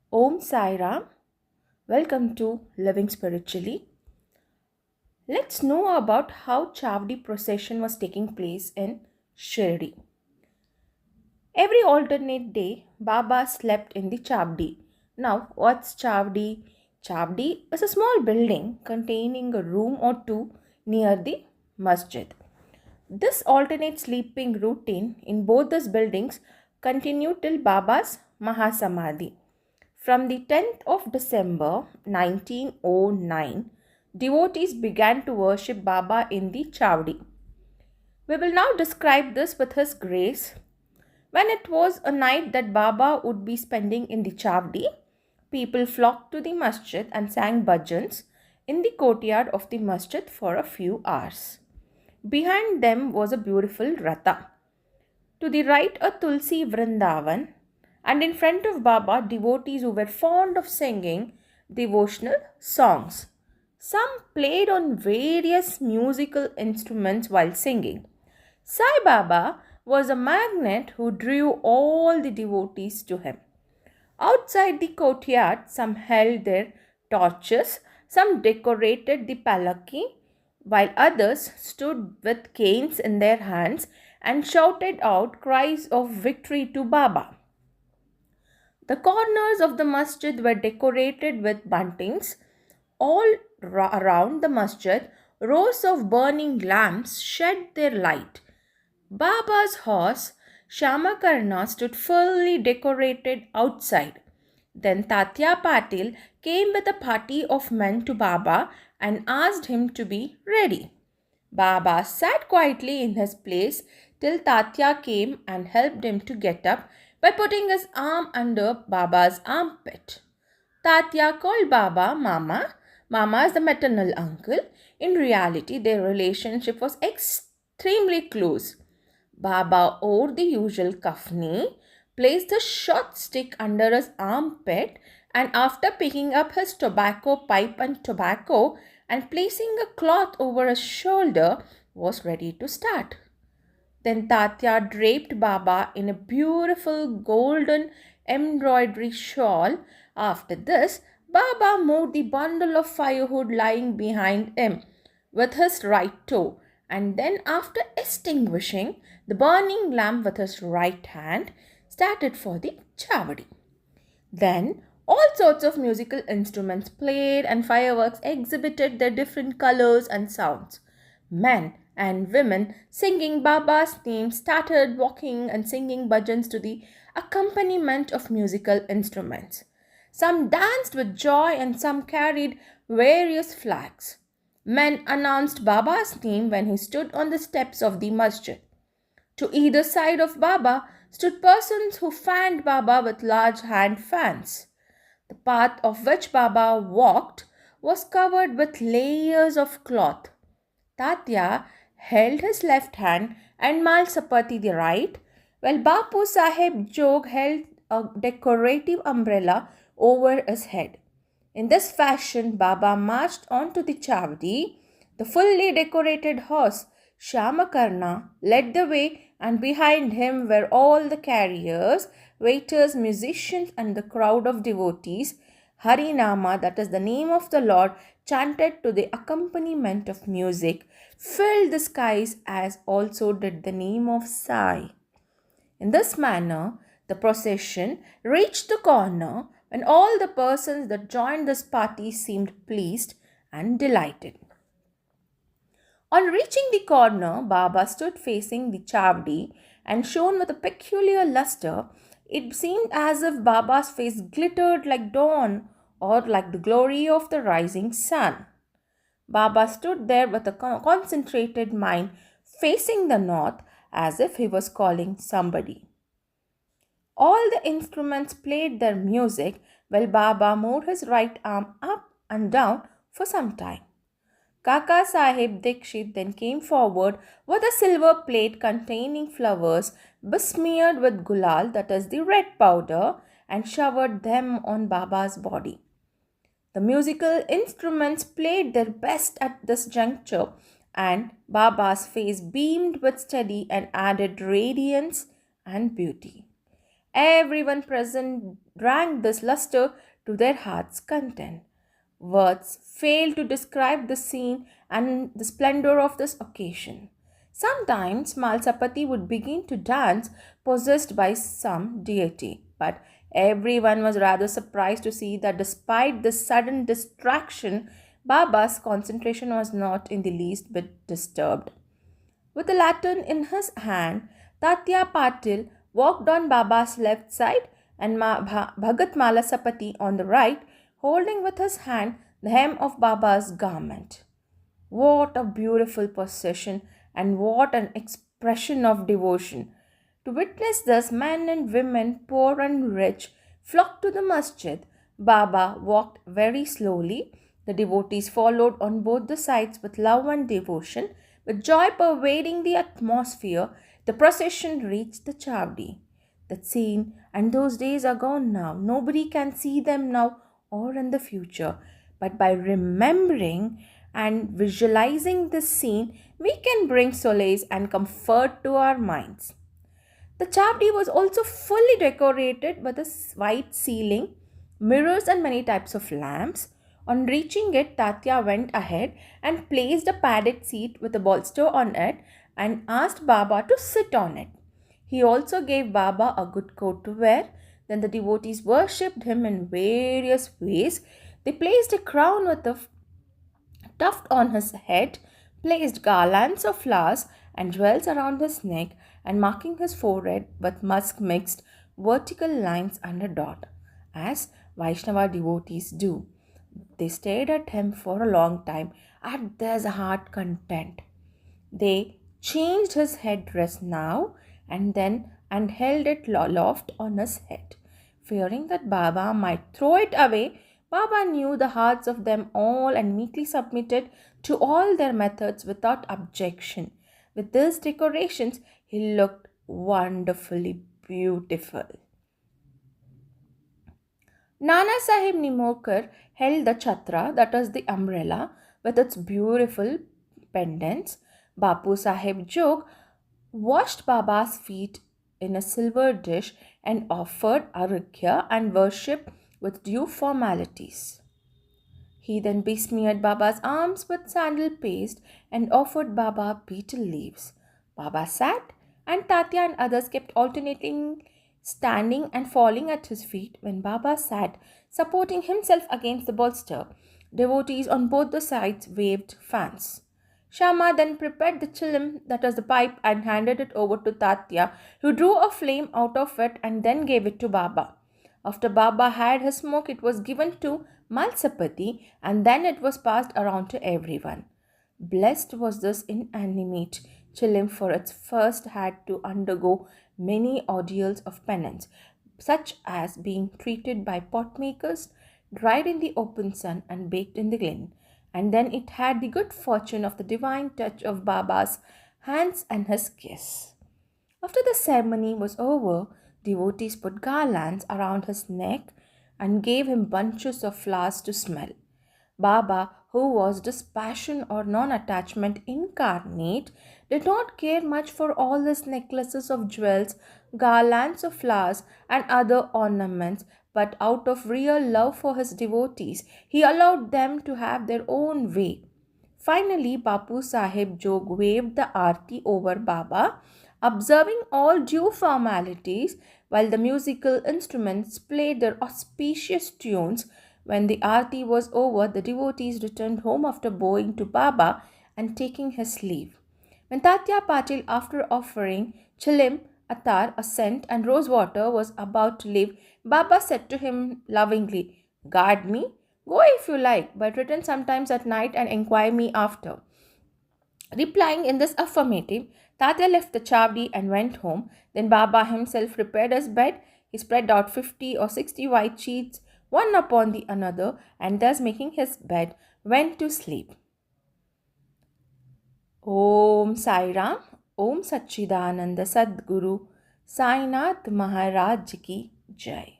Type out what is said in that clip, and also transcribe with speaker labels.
Speaker 1: Om Sai Ram. Welcome to Living Spiritually. Let's know about how Chavadi procession was taking place in Shirdi. Every alternate day, Baba slept in the Chavadi. Now, what's Chavadi? Chavadi is a small building containing a room or two near the masjid. This alternate sleeping routine in both these buildings continued till Baba's Mahasamadhi. From the 10th of December 1909, devotees began to worship Baba in the Chavadi. We will now describe this with His grace. When it was a night that Baba would be spending in the Chavadi, people flocked to the masjid and sang bhajans in the courtyard of the masjid for a few hours. Behind them was a beautiful Ratha. To the right, a Tulsi Vrindavan, and in front of Baba, devotees who were fond of singing devotional songs. Some played on various musical instruments while singing. SaiBaba was a magnet who drew all the devotees to him. Outside the courtyard, some held their torches, some decorated the palaki, while others stood with canes in their hands and shouted out cries of victory to Baba. The corners of the masjid were decorated with buntings. All around the masjid, rows of burning lamps shed their light. Baba's horse, Shamakarna, stood fully decorated outside. Then Tatya Patil came with a party of men to Baba and asked him to be ready. Baba sat quietly in his place till Tatya came and helped him to get up by putting his arm under Baba's armpit. Tatya called Baba Mama. Mama is the maternal uncle. In reality, their relationship was extremely close. Baba wore the usual kafni, placed a short stick under his armpit, and after picking up his tobacco pipe and tobacco and placing a cloth over his shoulder, was ready to start. Then Tatya draped Baba in a beautiful golden embroidery shawl. After this, Baba moved the bundle of firewood lying behind him with his right toe, and then, after extinguishing the burning lamp with his right hand, started for the Chavadi. Then all sorts of musical instruments played and fireworks exhibited their different colors and sounds. Men and women singing Baba's name started walking and singing bhajans to the accompaniment of musical instruments. Some danced with joy and some carried various flags. Men announced Baba's name when he stood on the steps of the masjid. To either side of Baba stood persons who fanned Baba with large hand fans. The path of which Baba walked was covered with layers of cloth. Tatya held his left hand and Mal Sapati the right, while Bapu Sahib Jog held a decorative umbrella over his head. In this fashion, Baba marched on to the Chavadi. The fully decorated horse, Shamakarna, led the way, and behind him were all the carriers, waiters, musicians, and the crowd of devotees. Harinama, that is the name of the Lord, chanted to the accompaniment of music, filled the skies as also did the name of Sai. In this manner, the procession reached the corner when all the persons that joined this party seemed pleased and delighted. On reaching the corner, Baba stood facing the Chavadi and shone with a peculiar luster. It seemed as if Baba's face glittered like dawn or like the glory of the rising sun. Baba stood there with a concentrated mind facing the north as if he was calling somebody. All the instruments played their music while Baba moved his right arm up and down for some time. Kaka Sahib Dikshit then came forward with a silver plate containing flowers besmeared with gulal, that is the red powder, and showered them on Baba's body. The musical instruments played their best at this juncture, and Baba's face beamed with steady and added radiance and beauty. Everyone present drank this luster to their heart's content. Words fail to describe the scene and the splendor of this occasion. Sometimes Malsapati would begin to dance possessed by some deity, but everyone was rather surprised to see that despite this sudden distraction, Baba's concentration was not in the least bit disturbed. With a lantern in his hand, Tatya Patil walked on Baba's left side and Bhagat Malasapati on the right, holding with his hand the hem of Baba's garment. What a beautiful procession and what an expression of devotion! To witness this, men and women, poor and rich, flocked to the masjid. Baba walked very slowly. The devotees followed on both the sides with love and devotion. With joy pervading the atmosphere, the procession reached the Chavadi. That scene and those days are gone now. Nobody can see them now or in the future. But by remembering and visualizing this scene, we can bring solace and comfort to our minds. The Chavdi was also fully decorated with a white ceiling, mirrors, and many types of lamps. On reaching it, Tatya went ahead and placed a padded seat with a bolster on it and asked Baba to sit on it. He also gave Baba a good coat to wear. Then the devotees worshipped him in various ways. They placed a crown with a tuft on his head, placed garlands of flowers and jewels around his neck, and marking his forehead with musk mixed vertical lines and a dot, as Vaishnava devotees do. They stared at him for a long time at their heart content. They changed his headdress now and then and held it aloft on his head. Fearing that Baba might throw it away, Baba knew the hearts of them all and meekly submitted to all their methods without objection. With these decorations, he looked wonderfully beautiful. Nana Sahib Nimokar held the chhatra, that is the umbrella, with its beautiful pendants. Bapu Sahib Jog washed Baba's feet in a silver dish and offered arghya and worship with due formalities. He then besmeared Baba's arms with sandal paste and offered Baba betel leaves. Baba sat, and Tatya and others kept alternating standing and falling at his feet when Baba sat, supporting himself against the bolster. Devotees on both the sides waved fans. Shama then prepared the chilim, that is the pipe, and handed it over to Tatya, who drew a flame out of it and then gave it to Baba. After Baba had his smoke, it was given to Malsapati and then it was passed around to everyone. Blessed was this inanimate chilim, for its first had to undergo many ordeals of penance, such as being treated by potmakers, dried in the open sun, and baked in the glen. And then it had the good fortune of the divine touch of Baba's hands and his kiss. After the ceremony was over, devotees put garlands around his neck and gave him bunches of flowers to smell. Baba, who was dispassion or non-attachment incarnate, did not care much for all these necklaces of jewels, garlands of flowers, and other ornaments, but out of real love for his devotees, he allowed them to have their own way. Finally, Bapu Sahib Jog waved the aarti over Baba, observing all due formalities while the musical instruments played their auspicious tunes. When the aarti was over, the devotees returned home after bowing to Baba and taking his leave. When Tatya Patil, after offering chilim, atar, a scent, and rose water, was about to leave, Baba said to him lovingly, "Guard me. Go if you like, but return sometimes at night and inquire me after." Replying in this affirmative, Tatya left the Chavdi and went home. Then Baba himself prepared his bed. He spread out 50 or 60 white sheets, one upon the another, and thus making his bed, went to sleep. Om Sai Ram, Om Satchidananda Sadguru, Sainath Maharaj Ki Jai.